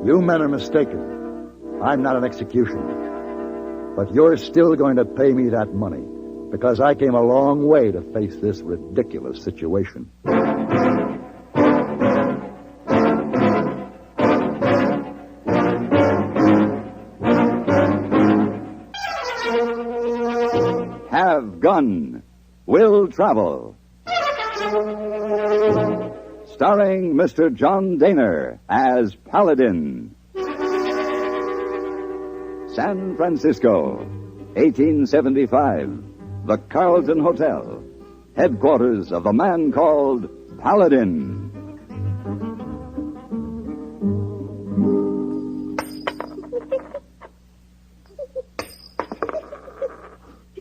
You men are mistaken. I'm not an executioner. But you're still going to pay me that money, because I came a long way to face this ridiculous situation. Have Gun, Will Travel. Starring Mr. John Daner as Paladin. San Francisco, 1875. The Carlton Hotel, headquarters of the man called Paladin.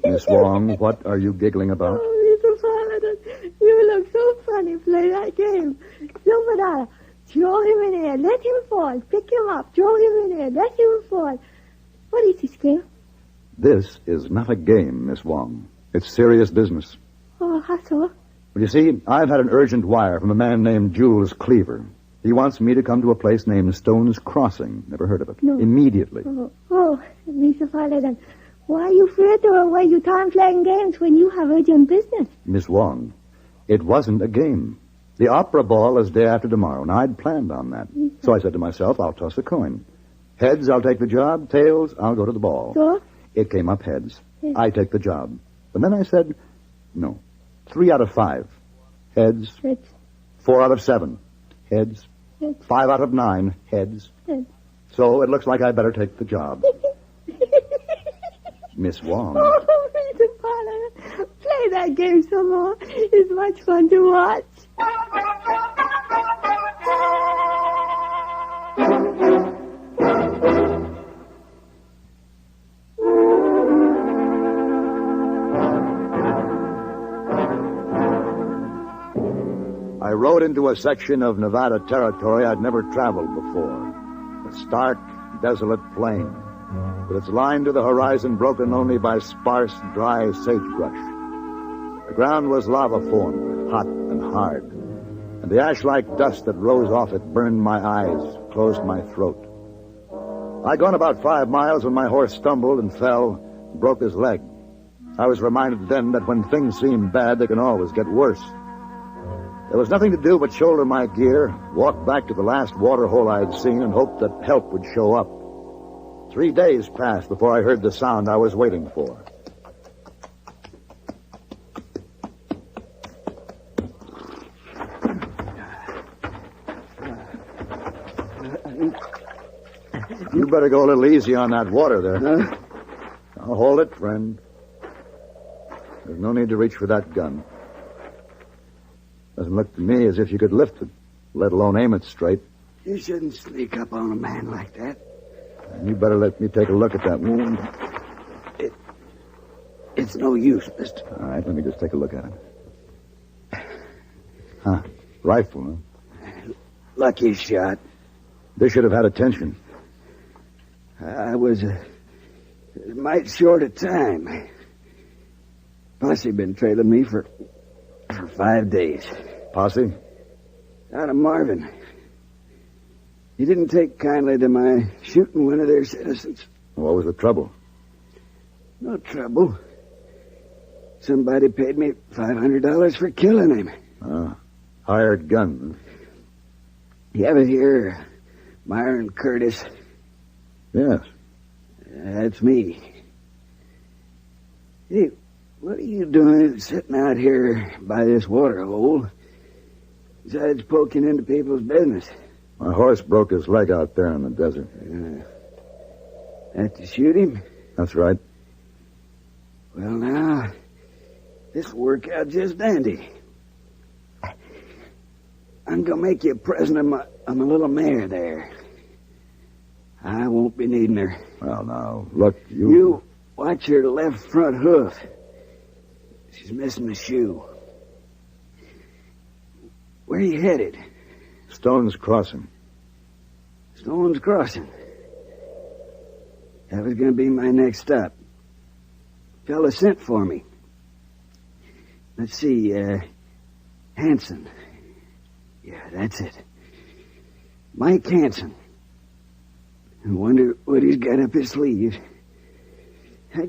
Miss Wong, what are you giggling about? Oh, Mr. Paladin, you look so funny. Play that game. Silver dollar. Throw him in air. Let him fall. Pick him up. Throw him in air. Let him fall. What is this game? This is not a game, Miss Wong. It's serious business. Oh, how so? Well, you see, I've had an urgent wire from a man named Jules Cleaver. He wants me to come to a place named Stone's Crossing. Never heard of it? No. Immediately. Oh, Mr. Paladin, why are you afraid to away your time playing games when you have urgent business? Miss Wong, it wasn't a game. The opera ball is day after tomorrow, and I'd planned on that. So I said to myself, I'll toss a coin. Heads, I'll take the job. Tails, I'll go to the ball. So? It came up heads. Yes. I take the job. And then I said, no. 3 out of 5. Heads. Heads. 4 out of 7. Heads. Heads. 5 out of 9. Heads. Heads. So it looks like I better take the job. Miss Wong. Oh, Mr. Paladin, play that game some more. It's much fun to watch. I rode into a section of Nevada territory I'd never traveled before. A stark, desolate plain, with its line to the horizon broken only by sparse, dry sagebrush. The ground was lava-formed, hot and hard, and the ash-like dust that rose off it burned my eyes, closed my throat. I'd gone about 5 miles when my horse stumbled and fell, and broke his leg. I was reminded then that when things seem bad, they can always get worse. There was nothing to do but shoulder my gear, walk back to the last water hole I'd seen, and hope that help would show up. 3 days passed before I heard the sound I was waiting for. You better go a little easy on that water there. Now, hold it, friend. There's no need to reach for that gun. Doesn't look to me as if you could lift it, let alone aim it straight. You shouldn't sneak up on a man like that. You better let me take a look at that wound. It's no use, mister. All right, let me just take a look at it. Huh. Rifle, huh? Lucky shot. This should have had attention. I was a mite short of time. Posse been trailing me for 5 days. Posse? Out of Marvin. He didn't take kindly to my shooting one of their citizens. What was the trouble? No trouble. Somebody paid me $500 for killing him. Hired gun. You ever hear Myron Curtis? Yes. That's me. Hey, what are you doing sitting out here by this water hole besides poking into people's business? My horse broke his leg out there in the desert. Have to shoot him? That's right. Well, now, this will work out just dandy. I'm going to make you a present of my little mare there. I won't be needing her. Well, now, look, You watch her left front hoof. She's missing a shoe. Where are you headed? Stone's Crossing. Stone's Crossing. That was going to be my next stop. Fella sent for me. Let's see, Hansen. Yeah, that's it. Mike Hansen. I wonder what he's got up his sleeve. I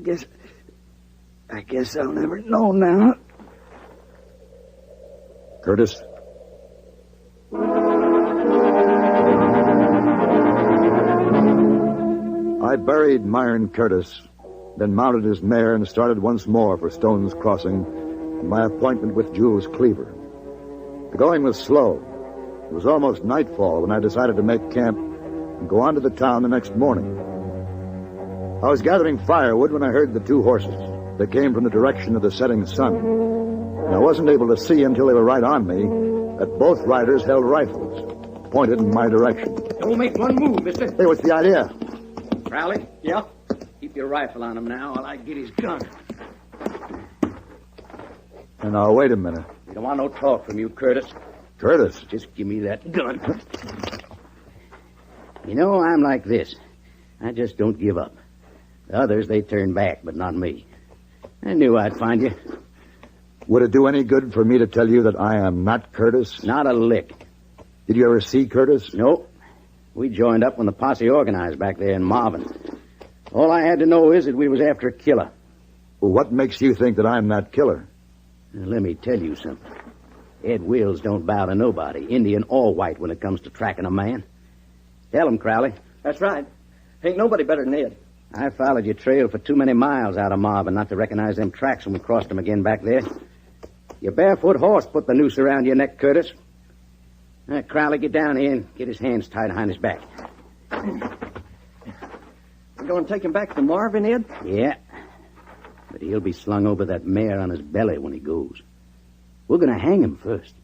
guess I'll never know now. Curtis? I buried Myron Curtis, then mounted his mare and started once more for Stone's Crossing and my appointment with Jules Cleaver. The going was slow. It was almost nightfall when I decided to make camp and go on to the town the next morning. I was gathering firewood when I heard the two horses. They came from the direction of the setting sun. And I wasn't able to see until they were right on me that both riders held rifles, pointed in my direction. Don't make one move, mister. Hey, what's the idea? Crowley? Yeah? Keep your rifle on him now while I get his gun. And now, wait a minute. We don't want no talk from you, Curtis. Curtis? Just give me that gun. You know, I'm like this. I just don't give up. The others, they turn back, but not me. I knew I'd find you. Would it do any good for me to tell you that I am not Curtis? Not a lick. Did you ever see Curtis? Nope. We joined up when the posse organized back there in Marvin. All I had to know is that we was after a killer. Well, what makes you think that I'm that killer? Now, let me tell you something. Ed Wills don't bow to nobody, Indian or white, when it comes to tracking a man. Tell him, Crowley. That's right. Ain't nobody better than Ed. I followed your trail for too many miles out of Marvin not to recognize them tracks when we crossed them again back there. Your barefoot horse put the noose around your neck, Curtis. Now, Crowley, get down here and get his hands tied behind his back. We're going to take him back to Marvin, Ed? Yeah. But he'll be slung over that mare on his belly when he goes. We're going to hang him first.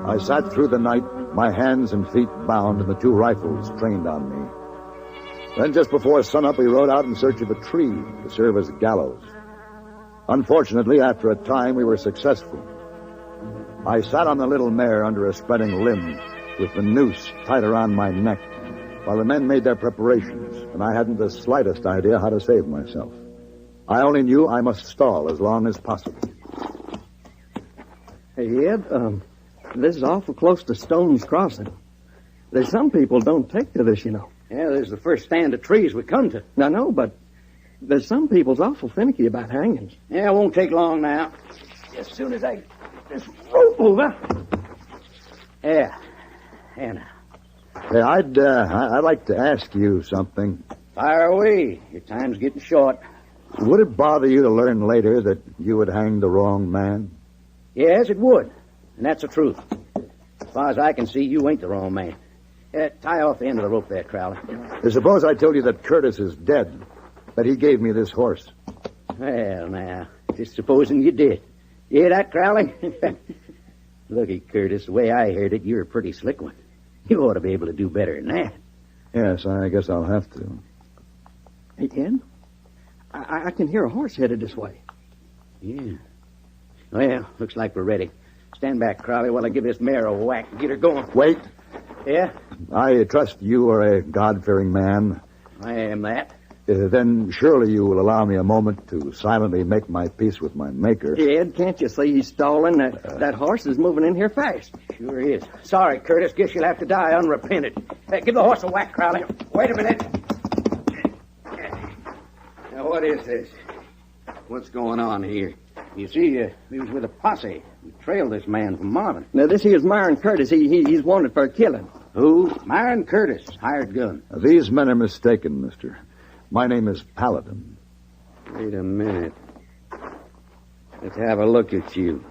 I sat through the night, my hands and feet bound and the two rifles trained on me. Then just before sunup, we rode out in search of a tree to serve as a gallows. Unfortunately, after a time, we were successful. I sat on the little mare under a spreading limb with the noose tied around my neck while the men made their preparations, and I hadn't the slightest idea how to save myself. I only knew I must stall as long as possible. Hey, Ed, this is awful close to Stone's Crossing. There's some people don't take to this, you know. Yeah, this is the first stand of trees we come to. I know, but there's some people's awful finicky about hangings. Yeah, it won't take long now. As soon as I get this rope over. Yeah. Yeah, now. Hey, I'd like to ask you something. Fire away. Your time's getting short. Would it bother you to learn later that you had hanged the wrong man? Yes, it would. And that's the truth. As far as I can see, you ain't the wrong man. Tie off the end of the rope there, Crowley. Suppose I told you that Curtis is dead, that he gave me this horse. Well, now, just supposing you did. You hear that, Crowley? Looky, Curtis, the way I heard it, you're a pretty slick one. You ought to be able to do better than that. Yes, I guess I'll have to. Hey, Ed, I can hear a horse headed this way. Yeah. Well, looks like we're ready. Stand back, Crowley, while I give this mare a whack and get her going. Wait. Yeah? I trust you are a God-fearing man. I am that. Then surely you will allow me a moment to silently make my peace with my maker. Ed, can't you see he's stalling? That horse is moving in here fast. Sure is. Sorry, Curtis. Guess you'll have to die unrepented. Give the horse a whack, Crowley. Wait a minute. Now, what is this? What's going on here? You see, we was with a posse. We trailed this man from Marvin. Now, this here's Myron Curtis. He's wanted for a killing. Who? Myron Curtis, hired gun. These men are mistaken, mister. My name is Paladin. Wait a minute. Let's have a look at you.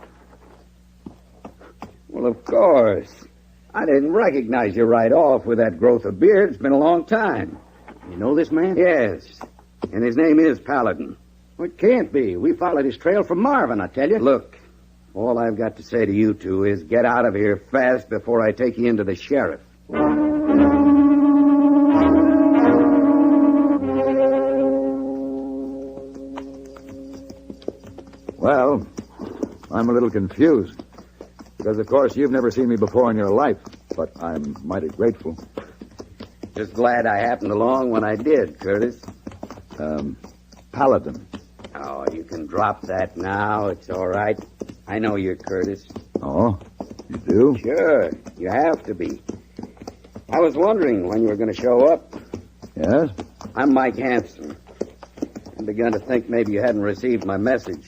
Well, of course. I didn't recognize you right off with that growth of beard. It's been a long time. You know this man? Yes. And his name is Paladin. Well, it can't be. We followed his trail from Marvin, I tell you. Look, all I've got to say to you two is get out of here fast before I take you into the sheriff. Well, I'm a little confused. Because, of course, you've never seen me before in your life. But I'm mighty grateful. Just glad I happened along when I did, Curtis. Paladin. Oh, you can drop that now. It's all right. I know you're Curtis. Oh, you do? Sure, you have to be. I was wondering when you were going to show up. Yes? I'm Mike Hansen. I begun to think maybe you hadn't received my message.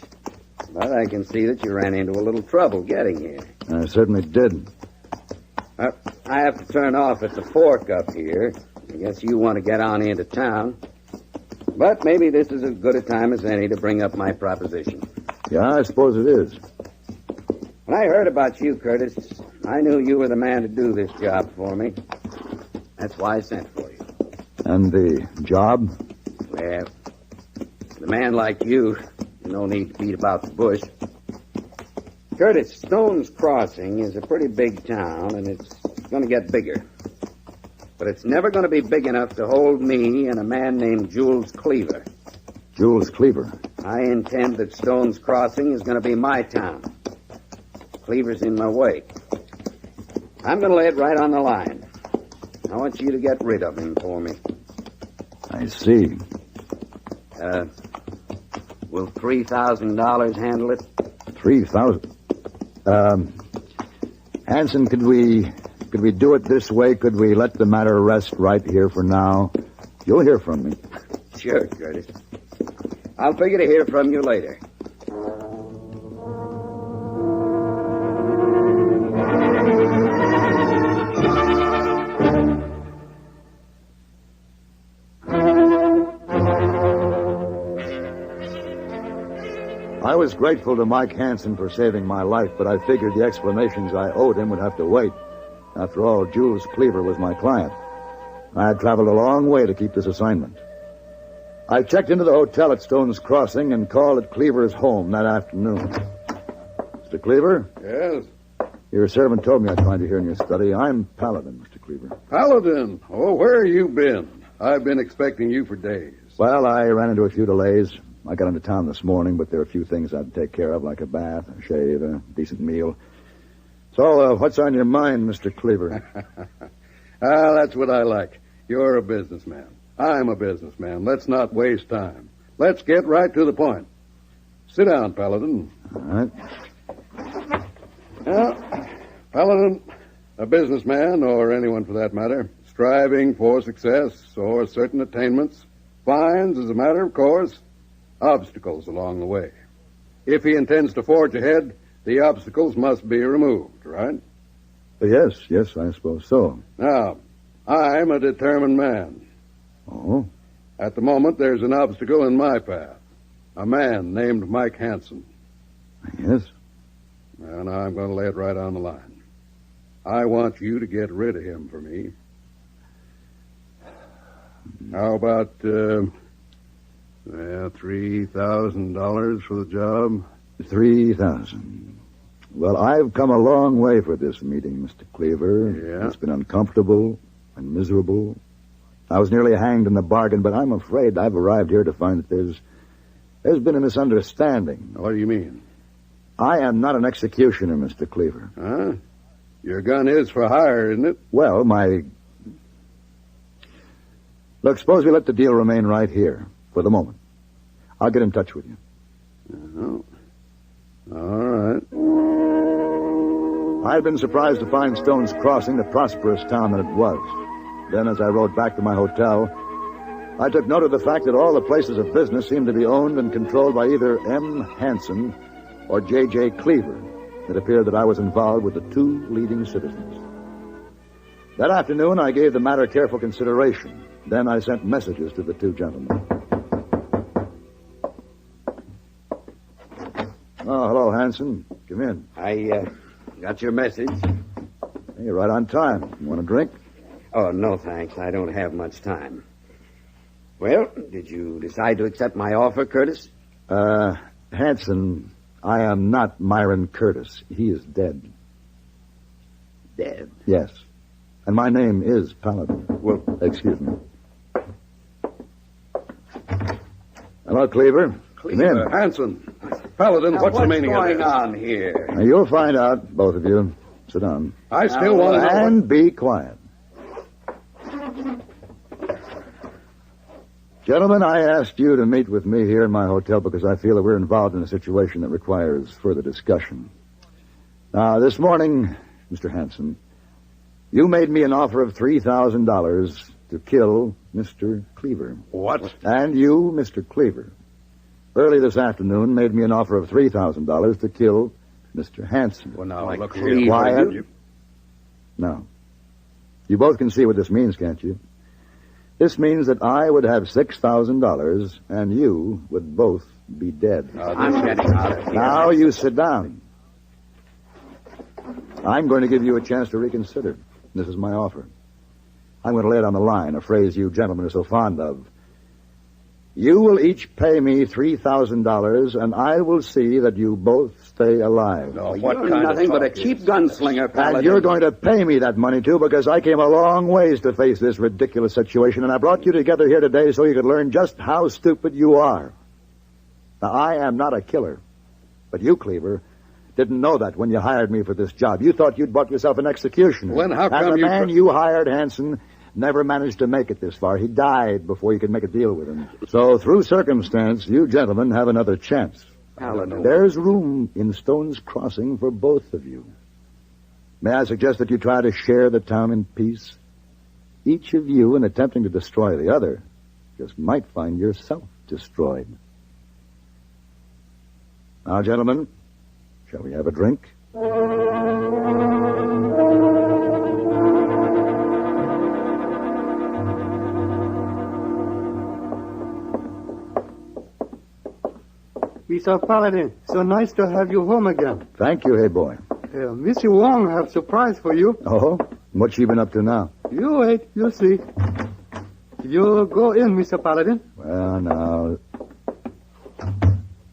But I can see that you ran into a little trouble getting here. I certainly did. I have to turn off at the fork up here. I guess you want to get on into town. But maybe this is as good a time as any to bring up my proposition. Yeah, I suppose it is. When I heard about you, Curtis, I knew you were the man to do this job for me. That's why I sent for you. And the job? Well, the man like you, no need to beat about the bush. Curtis, Stone's Crossing is a pretty big town, and it's going to get bigger. But it's never going to be big enough to hold me and a man named Jules Cleaver. Jules Cleaver. I intend that Stone's Crossing is going to be my town. Cleaver's in my way. I'm going to lay it right on the line. I want you to get rid of him for me. I see. Will $3,000 handle it? 3,000. Hansen, could we do it this way? Could we let the matter rest right here for now? You'll hear from me. Sure, Curtis. I'll figure to hear from you later. I was grateful to Mike Hansen for saving my life, but I figured the explanations I owed him would have to wait. After all, Jules Cleaver was my client. I had traveled a long way to keep this assignment. I checked into the hotel at Stone's Crossing and called at Cleaver's home that afternoon. Mr. Cleaver? Yes? Your servant told me I'd find you here in your study. I'm Paladin, Mr. Cleaver. Paladin? Oh, where have you been? I've been expecting you for days. Well, I ran into a few delays. I got into town this morning, but there are a few things I'd take care of, like a bath, a shave, a decent meal. So, what's on your mind, Mr. Cleaver? That's what I like. You're a businessman. I'm a businessman. Let's not waste time. Let's get right to the point. Sit down, Paladin. All right. Now, Paladin, a businessman, or anyone for that matter, striving for success or certain attainments, finds, as a matter of course, obstacles along the way. If he intends to forge ahead, the obstacles must be removed, right? Yes, I suppose so. Now, I'm a determined man. Oh? At the moment, there's an obstacle in my path. A man named Mike Hansen. Yes? And I'm going to lay it right on the line. I want you to get rid of him for me. How about, $3,000 for the job? 3,000. Well, I've come a long way for this meeting, Mr. Cleaver. Yeah? It's been uncomfortable and miserable. I was nearly hanged in the bargain, but I'm afraid I've arrived here to find that there's been a misunderstanding. What do you mean? I am not an executioner, Mr. Cleaver. Huh? Your gun is for hire, isn't it? Well, Look, suppose we let the deal remain right here for the moment. I'll get in touch with you. Oh. All right. I had been surprised to find Stone's Crossing the prosperous town that it was. Then, as I rode back to my hotel, I took note of the fact that all the places of business seemed to be owned and controlled by either M. Hansen or J.J. Cleaver. It appeared that I was involved with the two leading citizens. That afternoon, I gave the matter careful consideration. Then I sent messages to the two gentlemen. Oh, hello, Hansen. Come in. I got your message. Hey, you're right on time. You want a drink? Oh, no, thanks. I don't have much time. Well, did you decide to accept my offer, Curtis? Hansen, I am not Myron Curtis. He is dead. Dead? Yes. And my name is Paladin. Well, excuse me. Hello, Cleaver. Come in. Hansen. Paladin, now, what's the meaning of this? What's going on here? Now, you'll find out, both of you. Sit down. I still want to know... And be quiet. Gentlemen, I asked you to meet with me here in my hotel because I feel that we're involved in a situation that requires further discussion. Now, this morning, Mr. Hansen, you made me an offer of $3,000 to kill Mr. Cleaver. What? And you, Mr. Cleaver, early this afternoon made me an offer of $3,000 to kill Mr. Hansen. Well, now, look Cleaver, here. Quiet. No. You both can see what this means, can't you? This means that I would have $6,000 and you would both be dead. I'm getting out of here. Now you sit down. I'm going to give you a chance to reconsider. This is my offer. I'm going to lay it on the line, a phrase you gentlemen are so fond of. You will each pay me $3,000, and I will see that you both stay alive. No, what You're kind nothing of but a talk cheap is- gunslinger, Paladin. And you're going to pay me that money, too, because I came a long ways to face this ridiculous situation, and I brought you together here today so you could learn just how stupid you are. Now, I am not a killer, but you, Cleaver, didn't know that when you hired me for this job. You thought you'd bought yourself an executioner. Well, then how come and the you... man you hired, Hansen, never managed to make it this far. He died before you could make a deal with him. So, through circumstance, you gentlemen have another chance. Paladin. There's room in Stone's Crossing for both of you. May I suggest that you try to share the town in peace? Each of you, in attempting to destroy the other, just might find yourself destroyed. Now, gentlemen, shall we have a drink? Mr. Paladin, so nice to have you home again. Thank you, hey boy. Missy Wong have surprise for you. Oh, what you been up to now? You wait, you'll see. You go in, Mr. Paladin. Well, now...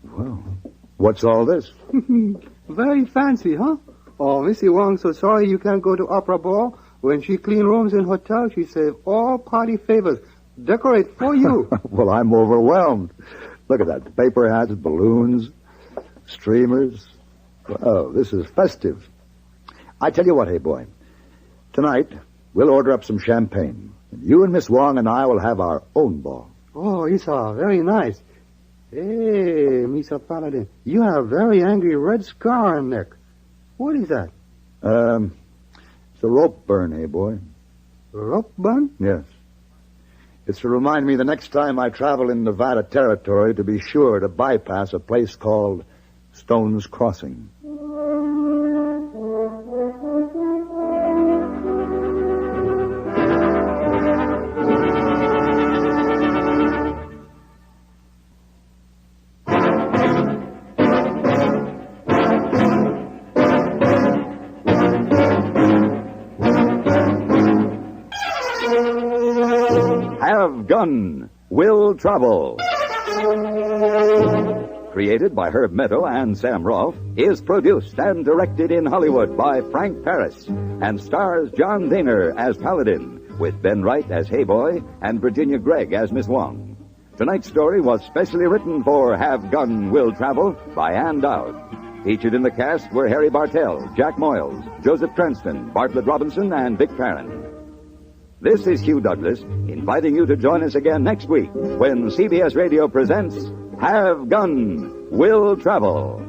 Well, what's all this? Very fancy, huh? Oh, Missy Wong so sorry you can't go to opera ball. When she clean rooms in hotel, she save all party favors. Decorate for you. Well, I'm overwhelmed. Look at that. Paper hats, balloons, streamers. Oh, this is festive. I tell you what, hey boy. Tonight, we'll order up some champagne. And you and Miss Wong and I will have our own ball. Oh, Isa, very nice. Hey, Mr. Paladin, you have a very angry red scar on neck. What is that? It's a rope burn, hey boy. Rope burn? Yes. It's to remind me the next time I travel in Nevada territory to be sure to bypass a place called Stone's Crossing. Have Gun, Will Travel. Created by Herb Meadow and Sam Rolfe, is produced and directed in Hollywood by Frank Paris and stars John Daner as Paladin, with Ben Wright as Hayboy and Virginia Gregg as Miss Wong. Tonight's story was specially written for Have Gun, Will Travel by Ann Dowd. Featured in the cast were Harry Bartell, Jack Moyles, Joseph Cranston, Bartlett Robinson, and Vic Perrin. This is Hugh Douglas, inviting you to join us again next week when CBS Radio presents Have Gun, Will Travel.